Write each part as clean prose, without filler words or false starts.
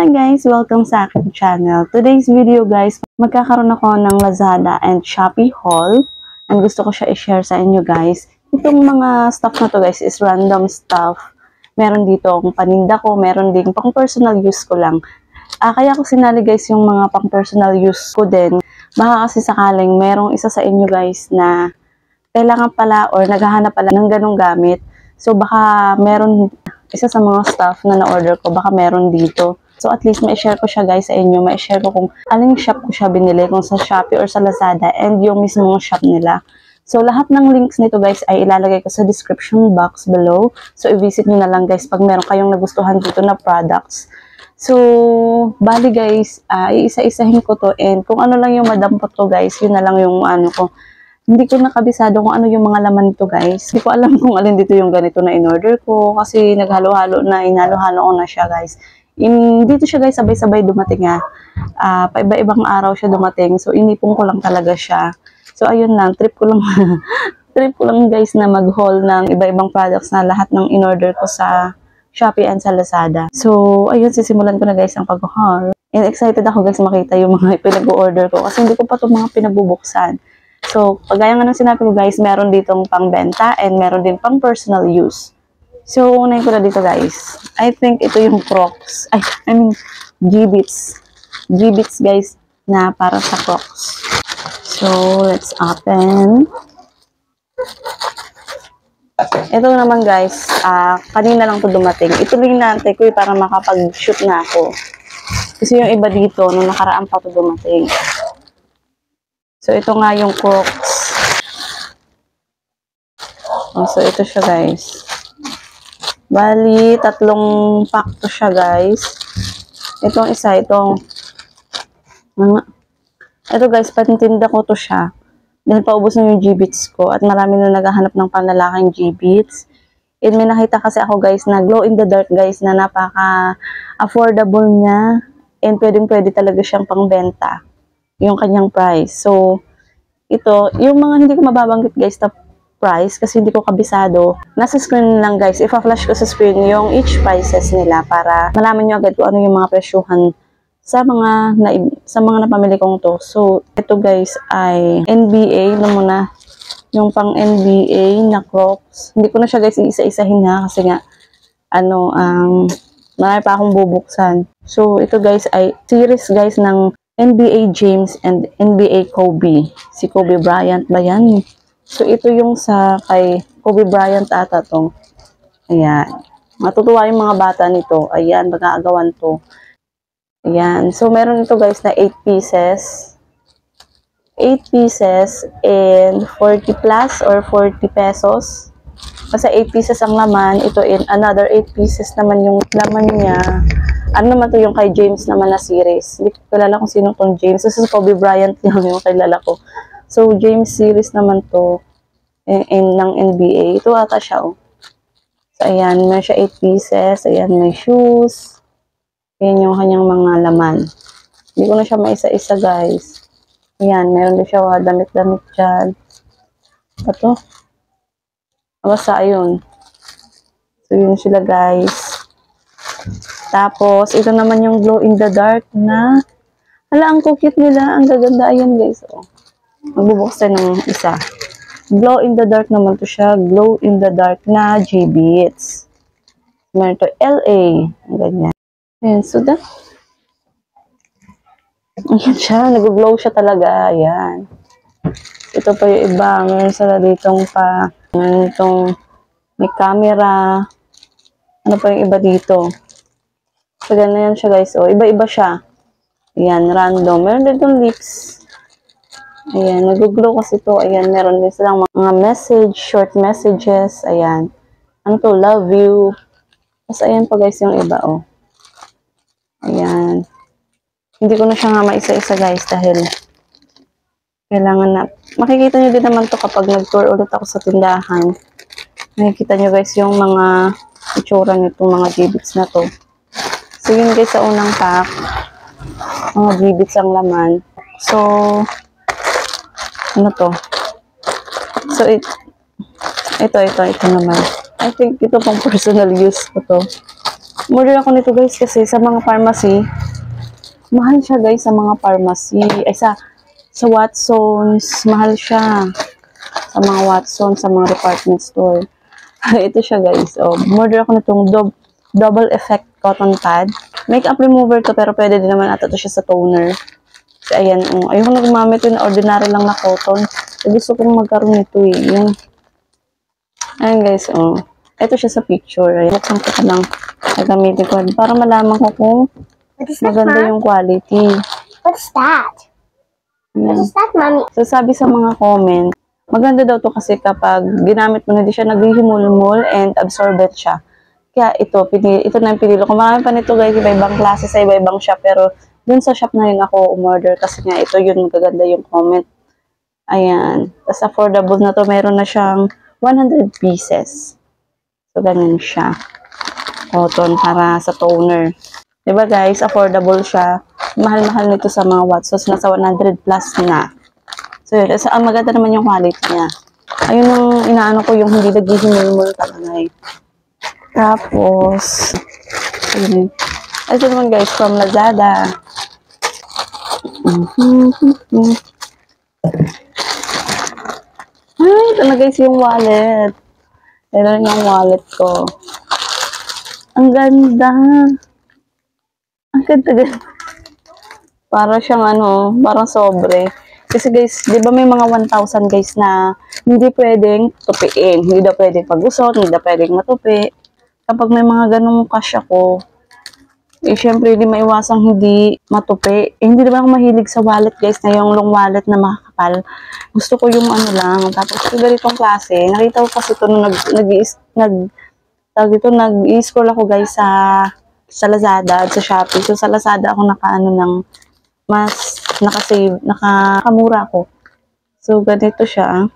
Hi guys! Welcome sa aking channel. Today's video guys, magkakaroon ako ng Lazada and Shopee haul. And gusto ko siya i-share sa inyo guys. Itong mga stuff na to guys is random stuff. Meron dito ang paninda ko, meron din pang personal use ko lang. Kaya ko sinali guys yung mga pang personal use ko din. Baka kasi sakaling merong isa sa inyo guys na kailangan pala or naghahanap pala ng ganong gamit. So baka meron isa sa mga stuff na na-order ko, baka meron dito. So at least ma-share ko siya guys sa inyo. Ma-share ko kung aling shop ko siya binili, kung sa Shopee or sa Lazada, and yung mismong shop nila. So lahat ng links nito guys ay ilalagay ko sa description box below. So i-visit nyo na lang guys pag meron kayong nagustuhan dito na products. So bali guys, iisa-isahin ko to, and kung ano lang yung madampot ko guys, yun na lang yung ano ko. Hindi ko nakabisado kung ano yung mga laman nito guys. Hindi ko alam kung alin dito yung ganito na in-order ko. Kasi naghalo-halo na, inhalo-halo ko na siya guys. Dito siya guys, sabay-sabay dumating ha. Paiba-ibang araw siya dumating. So inipon ko lang talaga siya. So ayun lang, trip ko lang. Trip ko lang guys na mag-haul ng iba-ibang products na lahat ng in-order ko sa Shopee and sa Lazada. So ayun, sisimulan ko na guys ang pag-haul. And excited ako guys makita yung mga pinag-order ko. Kasi hindi ko pa itong mga pinabubuksan. So, pagaya nga ng sinabi ko guys, meron ditong pang-benta and meron din pang personal use. So, unahin ko na dito guys. I think ito yung Crocs. G-Beats. G-Beats guys na para sa Crocs. So, let's open. Ito naman guys, kanina lang to dumating. Ito lang natin ko para makapag-shoot na ako. Kasi yung iba dito, nung nakaraan pa to dumating. So, ito nga yung Crocs. So, ito siya guys. Bali, 3 pack to siya guys. Itong isa, itong ito guys, patinda ko to siya. Dahil paubos na yung G-Beats ko. At marami na naghahanap ng panlalaking G-Beats. And may nakita kasi ako guys na glow in the dark guys na napaka-affordable niya. And pwedeng-pwede talaga siyang pangbenta yung kanyang price. So, ito, yung mga hindi ko mababanggit guys na price kasi hindi ko kabisado. Nasa screen lang guys. Ipa-flash ko sa screen yung each prices nila para malaman nyo agad kung ano yung mga presyuhan sa mga napamili kong to. So, ito guys ay NBA na muna. Yung pang NBA na Crocs. Hindi ko na siya guys isa-isahin ha kasi nga marami pa akong bubuksan. So, ito guys ay series guys ng NBA James and NBA Kobe. Si Kobe Bryant ba yan? So, ito yung sa kay Kobe Bryant ata to. Ayan. Matutuwa yung mga bata nito. Ayan, mag-aagawan to. Ayan. So, meron ito guys na 8 pieces. 8 pieces and 40 plus or 40 pesos. Kasi 8 pieces ang laman. Ito in another 8 pieces naman yung laman niya. Ano naman to yung kay James naman na series. Hindi ko kilala kung sino tong James. This is Kobe Bryant yung kilala ko. So, James series naman to ng NBA. Ito ata siya, oh. So, ayan. Meron siya 8 pieces. Ayan, may shoes. Ayan yung kanyang mga laman. Hindi ko na siya maisa-isa, guys. Ayan, meron din siya damit-damit dyan. Ito. Basta, ayun. So, yun sila, guys. Tapos, ito naman yung glow in the dark na, ang cute nila. Ang gaganda. Ayan guys. Oh. Magbubuksan ng isa. Glow in the dark naman to siya. Glow in the dark na G-Beats. Meron to LA. Ang ganyan. Ayan. So, ayan siya. Nag-glow siya talaga. Ayan. Ito pa yung iba. Meron sila ditong pa. Meron itong may camera. Ano pa yung iba dito? So, ganyan siya guys. O, iba-iba siya. Ayan, random. Meron din itong lips. Ayan, nag-glow kasi ito. Ayan, meron din silang mga message, short messages. Ayan. Ano to? Love you. Tapos, ayan pa guys yung iba, oh. Ayan. Hindi ko na siya nga maisa-isa guys dahil kailangan na. Makikita nyo din naman to kapag nag-tour ulit ako sa tindahan. Makikita nyo guys yung mga itsura nitong mga G-Beats na to. So, yun guys, sa unang pack, mga G-Beats ang laman. So, ano to? So, ito naman. I think ito pang personal use ko to. Order ako nito guys kasi sa mga pharmacy, mahal siya guys sa mga pharmacy. Ay sa Watsons, mahal siya. Sa mga Watsons, sa mga department store. Ito siya guys. Oh, order ako nitong double effect cotton pad. Makeup remover to pero pwede din naman ata to siya sa toner. So, ayan. Ayoko na gumamit yung ordinary lang na cotton. Gusto kong magkaroon nito eh. Yung ayan guys, ito siya sa picture. Ayan, buksan ko pa lang. Nagamitin ko. Para malaman ko kung maganda yung quality. What's that? Ayan. What's that, Mommy? So, sabi sa mga comment, maganda daw to kasi kapag ginamit mo na, di siya naghihimulmul and absorbent siya. Kaya ito na yung pinili ko. Marami pa nito guys, iba-ibang klase sa iba-ibang shop. Pero, dun sa shop na yun ako umorder kasi nga ito yun, magaganda yung comment. Ayan. Tapos affordable na to. Meron na siyang 100 pieces. So, ganun siya. Cotton para sa toner. Diba guys, affordable siya. Mahal-mahal nito sa mga Watsons. Nasa 100 plus na. So, yun. So, maganda naman yung quality niya. Ayun ang inaano ko yung hindi naghihimulmul talaga eh. Tapos, ayun. Ito naman guys, from Lazada. Ay, ito na guys yung wallet. Ito yung wallet ko. Ang ganda. Ang ganda. Para siyang parang sobre. Kasi guys, di ba may mga 1,000 guys na hindi pwedeng tupiin. Hindi daw pwedeng pag-usot, hindi daw pwedeng matupi. Kapag may mga ganung cash ako, syempre, hindi maiwasang hindi matupi. Hindi naman ako mahilig sa wallet, guys, na yung long wallet na makakapal. Gusto ko yung lang. Tapos, yung ganitong klase, nakita ko kasi ito nung nag-i-scroll ako, guys, sa Lazada at sa Shopee. So, sa Lazada ako ng mas nakasave, nakamura ako. So, ganito siya.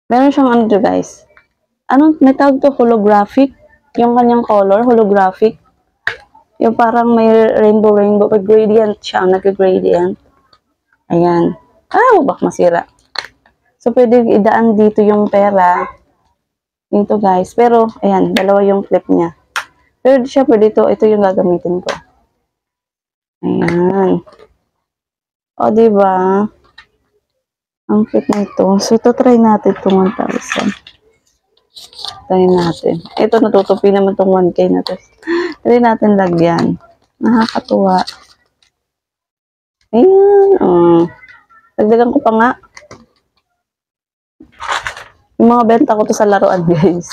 Meron siyang guys. May tawag to holographic. Yung kanyang color, holographic. Yung parang may rainbow, may gradient siya, nag-gradient. Ayan. Bak masira. So, pwede idaan dito yung pera. Dito, guys. Pero, ayan, dalawa yung clip niya. Pero, syempre, ito yung gagamitin ko. Ayan. O, diba? Ang cute na ito. So, ito, try natin itong 1,000. Try natin. Ito, natutupi naman itong 1K na to. Try natin lagyan. Nakakatuwa. Ayan. Dagdagan ko pa nga. Yung mga benta ko to sa laruan, guys.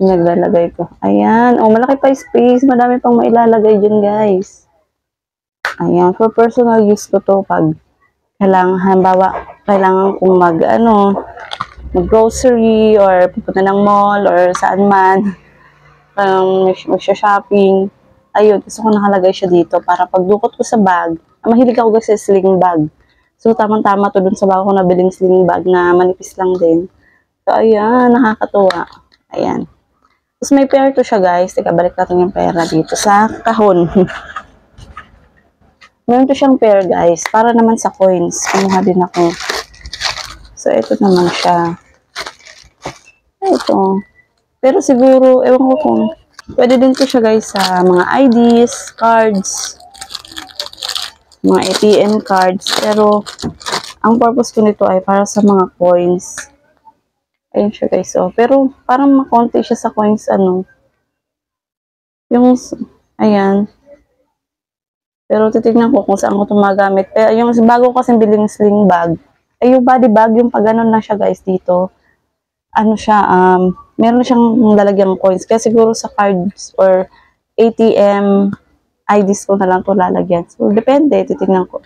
Naglalagay ko. Ayan. Malaki pa space. Madami pang mailalagay dyan, guys. Ayan. For personal use ko to pag kailangan kong mag-grocery or pupunta ng mall or saan man. Magsha-shopping. Ayun, gusto ko nakalagay siya dito para pagdukot ko sa bag. Mahilig ako kasi sa sling bag. So, tamang-tama to dun sa bago ko nabiling sling bag na manipis lang din. So, ayan, nakakatuwa. Ayan. Tapos may pair to siya, guys. Teka, balik natin yung pera dito sa kahon. Meron to siyang pair, guys. Para naman sa coins. Kumuha din ako. So, ito naman siya. Ito. Pero siguro, ewan ko kung pwede din to siya, guys, sa mga IDs, cards, mga ATM cards. Pero, ang purpose ko nito ay para sa mga coins. Ayun siya, guys. Pero, parang makonti siya sa coins, yung, ayan. Pero, titignan ko kung saan ko ito magamit. Pero, yung bago ko kasing biling sling bag, ay yung body bag, yung pag ganon na siya, guys, dito. Meron siyang lalagyan coins. Kaya siguro sa cards or ATM, IDs ko na lang ito lalagyan. So, depende. Titignan ko.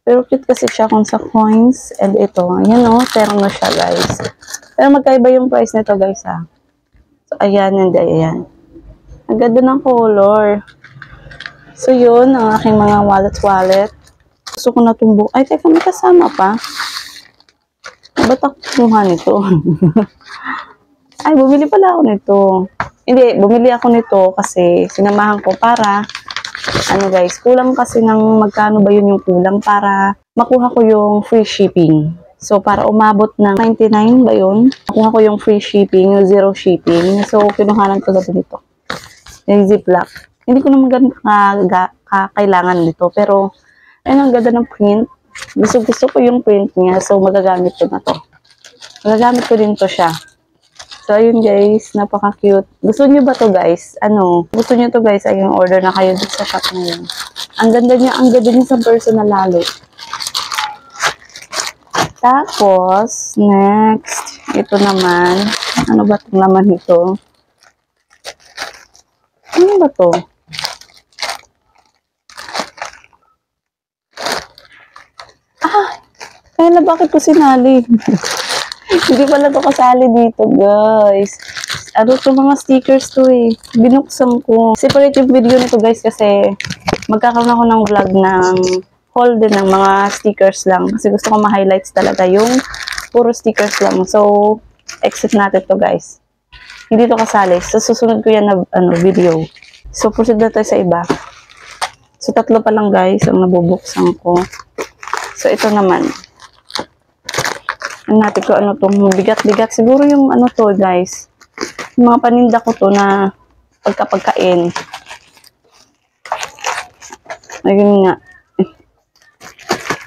Pero cute kasi siya kung sa coins. And ito. Ayan terno na siya, guys. Pero magkaiba yung price nito, guys, So, ayan. And ayan. Ang ganda ng color. So, yun. Ang aking mga wallet. Gusto ko na tumbo. Ay, teka, may kasama pa. Ba't ako kumuha nito? Ay, bumili pala ako nito. Hindi, bumili ako nito kasi sinamahan ko para, guys, kulang kasi ng magkano ba yun yung kulang para makuha ko yung free shipping. So, para umabot ng 99 ba yun? Makuha ko yung free shipping, yung zero shipping. So, kinuhanan ko na dito. Ziploc. Hindi ko naman ganun kailangan nito. Pero, ayun, ang ganda ng print. Gusto ko yung print niya. So, magagamit ko na to. Magagamit ko din to siya. So, ayun guys. Napaka-cute. Gusto niyo ba to guys? Gusto niyo to guys? Ayun, order na kayo dito sa shop na yun. Ang ganda niya sa personal lalo. Tapos, next. Ito naman. Ano ba itong naman ito? Ano ba to? Kaya bakit ko sinali? Hindi pala to kasali dito, guys. Ano to, mga stickers to eh. Binuksan ko. Separate yung video nito, guys, kasi magkakaroon ako ng vlog ng haul din ng mga stickers lang. Kasi gusto ko ma-highlights talaga yung puro stickers lang. So, exit natin to, guys. Hindi to kasali. So, susunod ko yan na video. So, proceed na tayo sa iba. So, 3 pa lang, guys, ang nabubuksan ko. So, ito naman. Ano natin ko, bigat-bigat. Siguro yung to, guys. Yung mga paninda ko to na pagkain. Ayun nga.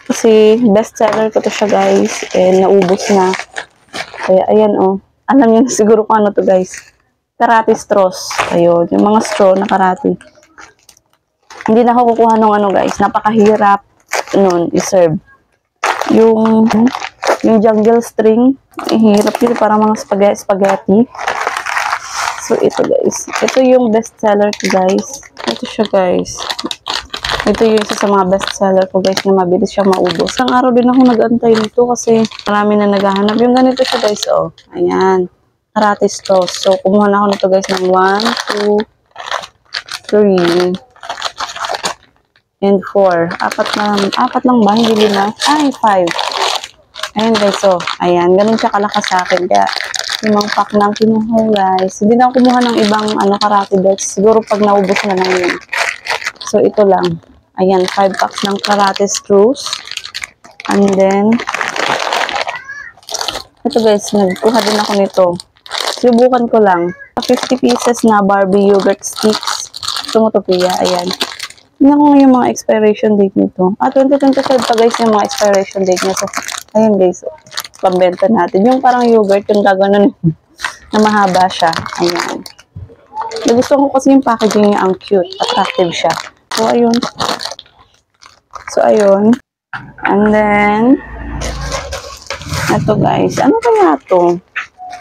Kasi, best seller ko to siya, guys. Naubos na. Kaya, ayan, alam niyo siguro kung ano to, guys. Karate straws. Ayun, yung mga straw na karate. Hindi na ako kukuha ng guys. Napakahirap nun i-serve. Yung jungle string, hirap yun para mga spaghetti. So, ito guys. Ito yung best seller ko guys. Ito siya guys. Ito yung isa sa mga best seller ko guys na mabilis siyang maubos. Isang araw din ako nag-antay nito kasi marami na naghahanap. Yung ganito siya guys, Ayan. Karate straws. So, kumuha na ako nito guys ng 1, 2, 3, and 4. Apat lang ba? Hindi 5. Ay, 5. Ayan guys, ayan, ganun siya kalakas sa akin. Kaya, limang pack ng kinuha guys. Hindi na ako kumuha ng ibang karate belts. Siguro pag naubos na lang yun. So, ito lang. Ayan, 5 packs ng karate screws. And then, ito guys, nagkuha din ako nito. Subukan ko lang. 50 pieces na Barbie yogurt sticks. Tumutopia, ayan. Tingnan ko yung mga expiration date nito. 2025 pa guys yung mga expiration date niya. So, ayan guys, pambenta natin. Yung parang yogurt, yung gaganon na mahaba siya. Ayan. Nagustuhan ko kasi yung packaging niya, ang cute. Attractive siya. So, ayun. And then, ito guys. Ano kaya to?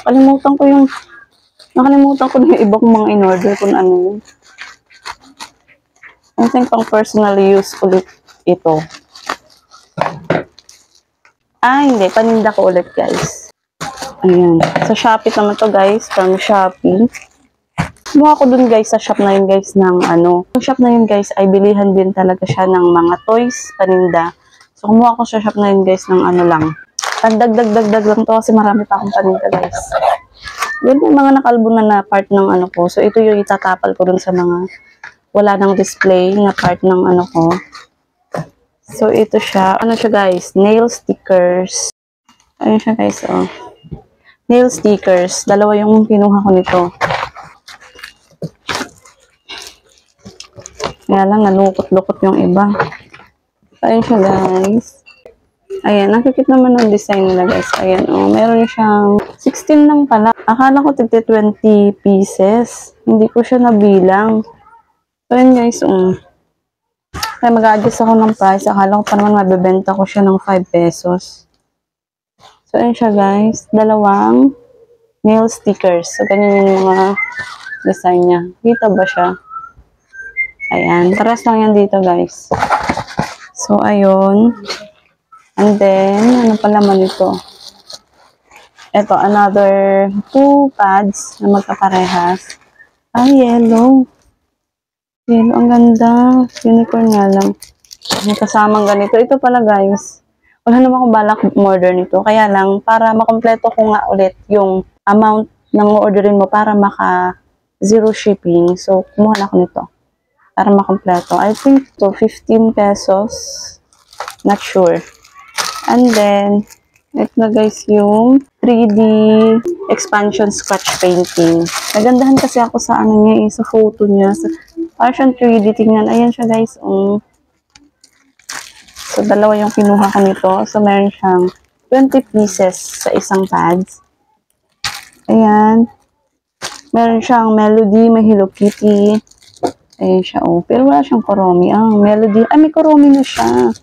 Nakalimutan ko na yung iba kong mga in-order kung ano yun. I think pang personal use ulit ito. Hindi. Paninda ko ulit, guys. Ayan. Sa Shopee naman to, guys. From Shopee. Kumuha ko dun, guys, sa shop na yun, guys, ng Yung shop na yun, guys, ay bilihan din talaga siya ng mga toys, paninda. So, kumuha ko sa shop na yun, guys, ng lang. Dagdag lang to kasi marami pa akong paninda, guys. Yun yung mga nakalbo na part ng ko. So, ito yung itatapal ko dun sa mga wala nang display na part ng ko. So, ito siya. Ano siya, guys? Nail stickers. Ayun siya, guys, Nail stickers. Dalawa yung kinuha ko nito. Kaya lang, nalukot-lukot yung iba. Ayun siya, guys. Ayan, nakikita naman ang design nila, guys. Ayan, meron siyang 16 lang pala. Akala ko 20 pieces. Hindi ko siya nabilang. So, yun guys, kaya mag-adjust ako ng price. Akala ko pa naman mabibenta ko siya ng 5 pesos. So, yun siya guys. Dalawang nail stickers. So, ganyan yung mga design niya. Dito ba siya? Ayan. Paras lang yan dito guys. So, ayun. And then, ano pa naman ito? Ito, another 2 pads na magkaparehas. Yellow. Yellow, ang ganda. Unicorn nga lang. May kasamang ganito. Ito pala guys. Wala naman akong balak order nito. Kaya lang, para makompleto ko nga ulit yung amount ng orderin mo para maka zero shipping. So, kumuha na ako nito. Para makompleto. I think to 15 pesos. Not sure. And then, ito na guys yung 3 3D expansion scratch painting. Nagandahan kasi ako sa ano niya, sa photo niya. Parang siyang 3D. Tingnan. Ayan siya guys. So, dalawa yung kinuha ko nito. So, meron siyang 20 pieces sa isang pads. Ayan. Meron siyang Melody, may Hello Kitty. Ayan siya, Pero wala siyang Kuromi. Melody. Ay, may Kuromi na siya.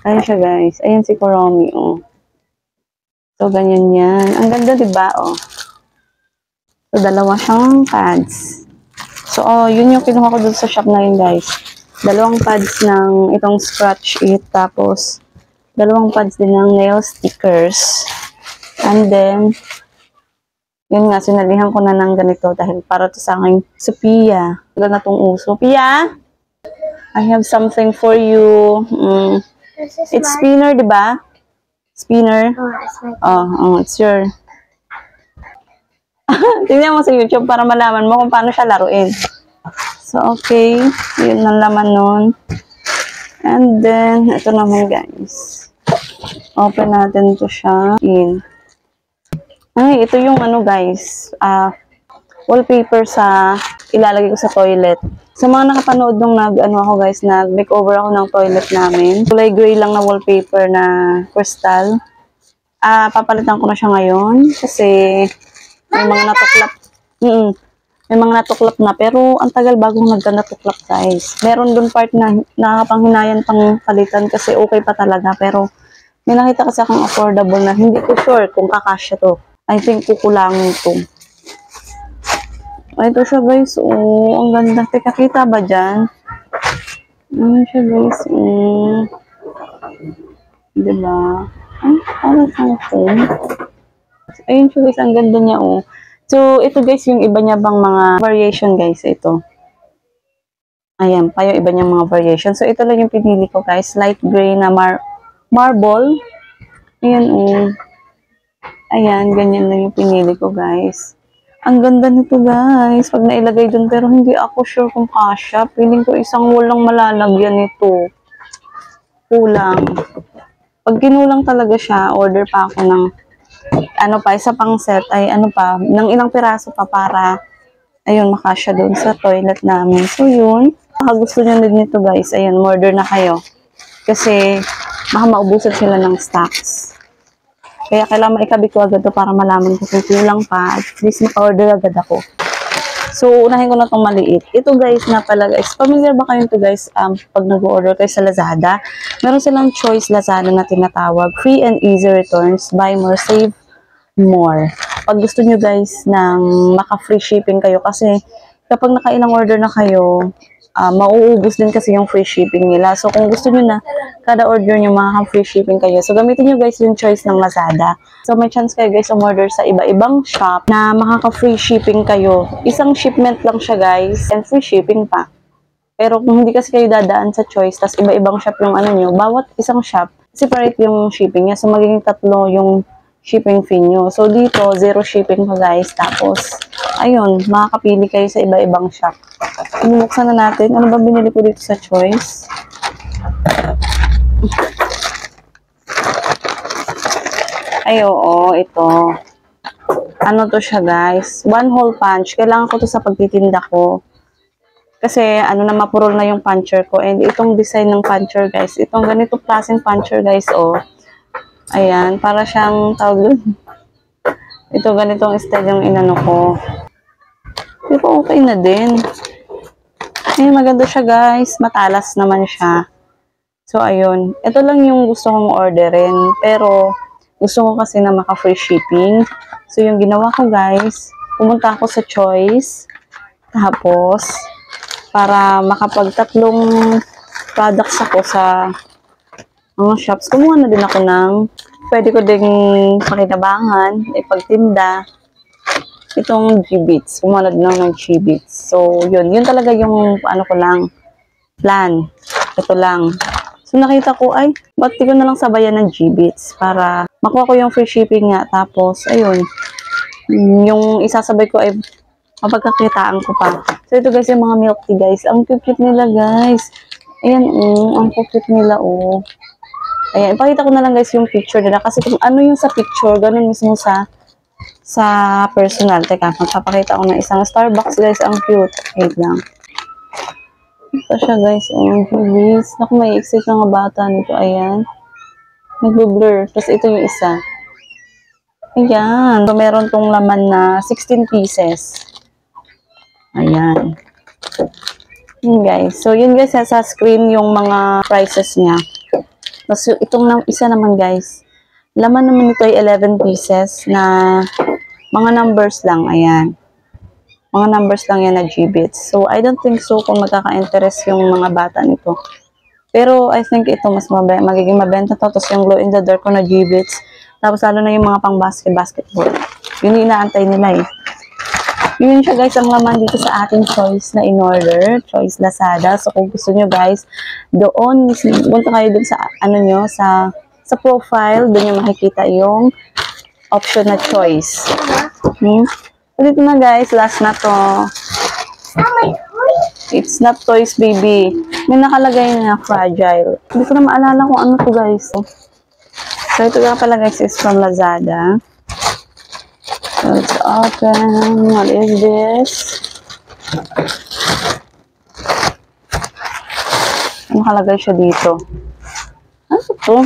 Ayan siya, guys. Ayan si Kuromi, So, ganyan yan. Ang ganda, diba, So, dalawa siyang pads. So, yun yung kinuha ko dun sa shop na yun, guys. Dalawang pads ng itong scratch it. Tapos, dalawang pads din ng nail stickers. And then, yun nga, sinalihan ko na ng ganito dahil para to sa aking Sophia. Wala na tong uso. Sophia, I have something for you. It's spinner, di ba? Spinner? It's your... Tingnan mo sa YouTube para malaman mo kung paano siya laruin. So, okay. Yun ang laman nun. And then, ito naman guys. Open natin to siya. Ay, ito yung guys. Wallpaper sa ilalagay ko sa toilet. Sa mga nakapanood nung nag-makeover ako ng toilet namin. Kulay gray lang na wallpaper na crystal. Papalitan ko na siya ngayon kasi may mga natuklap. May mga natuklap na, pero ang tagal bagong natuklap guys. Meron dun part na nakakapanghinayan pang palitan kasi okay pa talaga, pero may nakita kasi akong affordable na hindi ko sure kung kakasya to. I think kukulangin to. Ito siya guys, ang ganda. Teka, kita ba dyan? Ano siya guys, diba? Ay, parang siyang phone. Ayun siya guys, ang ganda niya, So, ito guys, yung iba niya bang mga variation guys, ito. Ayan, pa yung iba niyang mga variation. So, ito lang yung pinili ko guys. Light gray na marble. Ayan, Ayan, ganyan lang yung pinili ko guys. Ang ganda nito guys. Pag nailagay dun, pero hindi ako sure kung kasya. Piling ko isang walang malalagyan nito. Kulang. Pag kinulang talaga siya, order pa ako ng isa pang set ay ng ilang piraso pa para ayun, makasya doon sa toilet namin. So yun, baka gusto nyo din nito guys, ayun, order na kayo. Kasi baka maubusan sila ng stocks. Kaya kailangan maikabit ko agad to para malaman ko kung kulang pa. At least maka-order agad ako. So, unahin ko na itong maliit. Ito guys na pala guys. Familiar ba kayo ito guys pag nag-order kayo sa Lazada? Meron silang choice Lazada na tinatawag. Free and easy returns. Buy more, save more. Pag gusto nyo guys ng maka-free shipping kayo kasi kapag nakailang order na kayo, mauubos din kasi yung free shipping nila. So, kung gusto nyo na kada order nyo maka-free shipping kayo. So, gamitin nyo guys yung choice ng Lazada. So, may chance kayo guys umorder sa iba-ibang shop na makaka-free shipping kayo. Isang shipment lang siya guys and free shipping pa. Pero kung hindi kasi kayo dadaan sa choice, tas iba-ibang shop yung nyo, bawat isang shop, separate yung shipping niya. So, magiging 3 yung shipping fee nyo. So, dito, 0 shipping pa guys. Tapos, ayun, makakapili kayo sa iba-ibang shop. Bubuksan na natin. Ano ba binili ko dito sa choice? Ay, oo, ito. Ano to siya, guys? 1 hole punch. Kailangan ko to sa pagtitinda ko. Kasi, mapurol na yung puncher ko. And itong design ng puncher, guys. Itong ganito klaseng puncher, guys, Ayan, para siyang tawag. Ito, ganitong style yung inano ko. Pero okay na din. Ay, maganda siya, guys. Matalas naman siya. So, ayun. Ito lang yung gusto kong orderin. Pero, gusto ko kasi na maka-free shipping. So, yung ginawa ko, guys, pumunta ako sa Choice. Tapos, para makapag-3 products ako sa mga shops. Kumuha na din ako ng pwede ko ding pakinabangan, ipagtinda. Itong G-Beats. Kumuha na din ako ng G-Beats. So, yun. Yun talaga yung ko lang, plan. Ito lang. So, nakita ko, ay, ba't di ko na lang sabayan ng G-Beats para makuha ko yung free shipping nga. Tapos, ayun, yung isasabay ko ay mapagkakitaan ko pa. So, ito guys, yung mga milk tea guys. Ang cute nila guys. Ayan, ang cute nila, Ayan, ipakita ko na lang guys yung picture nila. Kasi kung ano yung sa picture, ganun mismo sa personal. Teka, magpapakita ko ng isang Starbucks guys. Ang cute. Wait lang. Ito siya guys. Oh, please. Naku, may excite ng bata nito. Ayan. Nag-blur. Tapos ito yung isa. Ayan. So, meron tong laman na 16 pieces. Ayan. Yun guys. So, yun guys, sa screen yung mga prices niya. Tapos, itong isa naman guys. Laman naman ito ay 11 pieces na mga numbers lang. Ayan. Mga numbers lang yan na G-bits. So, I don't think so kung magkaka-interest yung mga bata nito. Pero, I think ito mas magiging mabenta to. Tapos, yung glow in the dark ko na G-bits. Tapos, lalo na yung mga pang basketball. Yun yung inaantay nila eh. Yun siya guys, ang laman dito sa ating choice na in-order. Choice Lazada. So, kung gusto nyo guys, doon, punta kayo dun sa, ano nyo, sa profile. Doon nyo makikita yung option na choice. So, dito na guys, last na to. It's not toys, baby. May nakalagay na fragile. Hindi ko na maalala kung ano to guys. So, ito nga pala guys is from Lazada. So, let's open. What is this? Nakalagay siya dito. Ano to?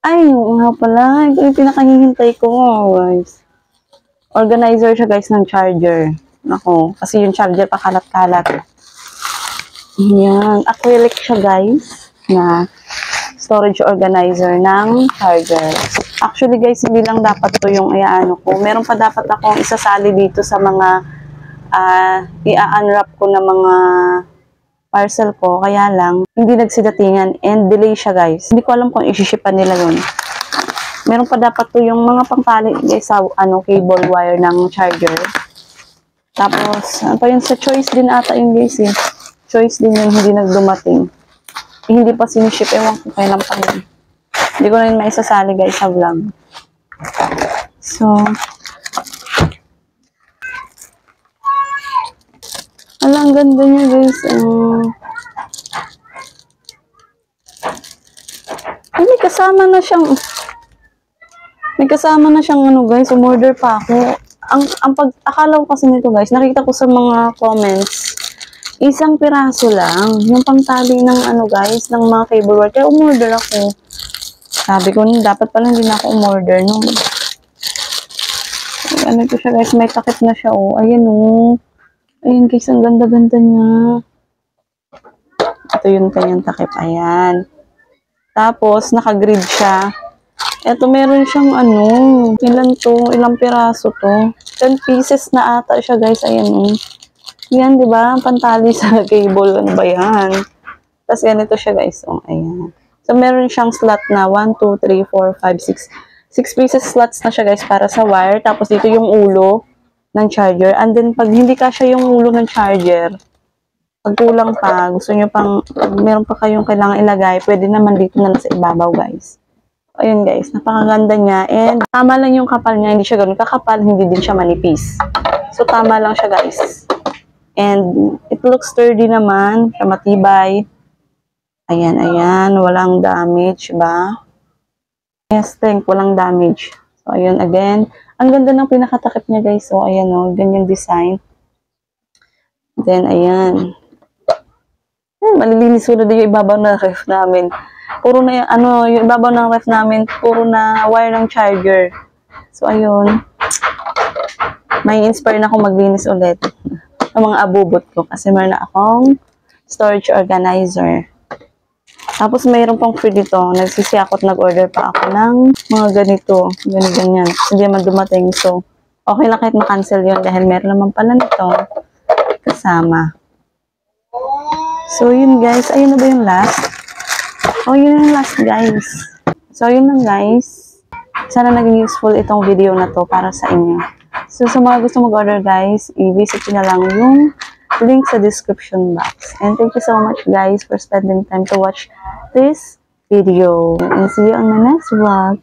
Ay, nga pala. Ito yung pinakahihintay ko, guys. Organizer siya guys ng charger. Ako, kasi yung charger pakalat-kalat. Yan. Acrylic siya guys na storage organizer ng charger. Actually guys, hindi lang dapat to yung iaano ko. Meron pa dapat akong isasali dito sa mga i-unwrap ko na mga parcel ko. Kaya lang, hindi nagsidatingan and delay siya guys. Hindi ko alam kung isi-shipan nila yun. Meron pa dapat to yung mga pangtali guys sa cable wire ng charger. Tapos, ano pa yun sa choice din ata yung guys eh. Choice din yung hindi nagdumating. Hindi pa siniship. Ewan ko kailan pa yun. Hindi ko na yun maisasali guys sa vlog. So, ang ganda niya guys. Ay, may kasama na siyang ano guys. Umorder pa ako. Akala ko kasi nito guys, nakita ko sa mga comments, isang piraso lang, yung pangtali ng ano guys, ng mga cable wire. Kaya umorder ako. Sabi ko, dapat pala hindi na ako umorder, no? Ano ito siya guys, may takip na siya, oh. Ayan, oh. Ayan guys, ang ganda-ganda niya. Ito yung kanyang takip, ayan. Tapos, naka-grid siya. Ito, meron siyang ano, ilang piraso to. 10 pieces na ata siya guys, ayan, oh. Yan, di ba? Pantali sa cable. Ano ba yan? Tapos, ganito siya, guys. Oh, ayan. So, meron siyang slot na 1, 2, 3, 4, 5, 6. 6 pieces slots na siya, guys, para sa wire. Tapos, dito yung ulo ng charger. And then, pag hindi kasya yung ulo ng charger, pag kulang pa, gusto nyo pang, pag meron pa kayong kailangan ilagay, pwede naman dito na sa ibabaw, guys. Ayun, guys. Napakaganda niya. And, tama lang yung kapal niya. Hindi siya ganun kakapal. Hindi din siya manipis. So, tama lang siya, guys. And it looks sturdy naman, matibay. Ayan, ayan, walang damage ba? Yes, walang damage. So, ayun, again. Ang ganda ng pinakatakip niya, guys. So, ayan, oh, ganyan design. Then, ayan. Malilinis ko na din yung ibabaw ng ref namin. Puro na, yung ibabaw ng ref namin, puro na wire ng charger. So, ayun. May inspire na akong maglinis ulit. Ang mga abubot ko kasi meron na akong storage organizer. Tapos mayroon pang free dito. Nagsisiyakot, nag-order pa ako ng mga ganito. Ganyan. Hindi naman dumating. So, okay lang kahit ma-cancel yun dahil meron naman pala nito kasama. So, yun guys. Ayun na ba yung last? Oh, yun yung last guys. So, yun lang guys. Sana naging useful itong video na to para sa inyo. So, sa mga gusto mag-order guys, i-visit nyo na lang yung link sa description box. And thank you so much guys for spending time to watch this video. And see you on the next vlog.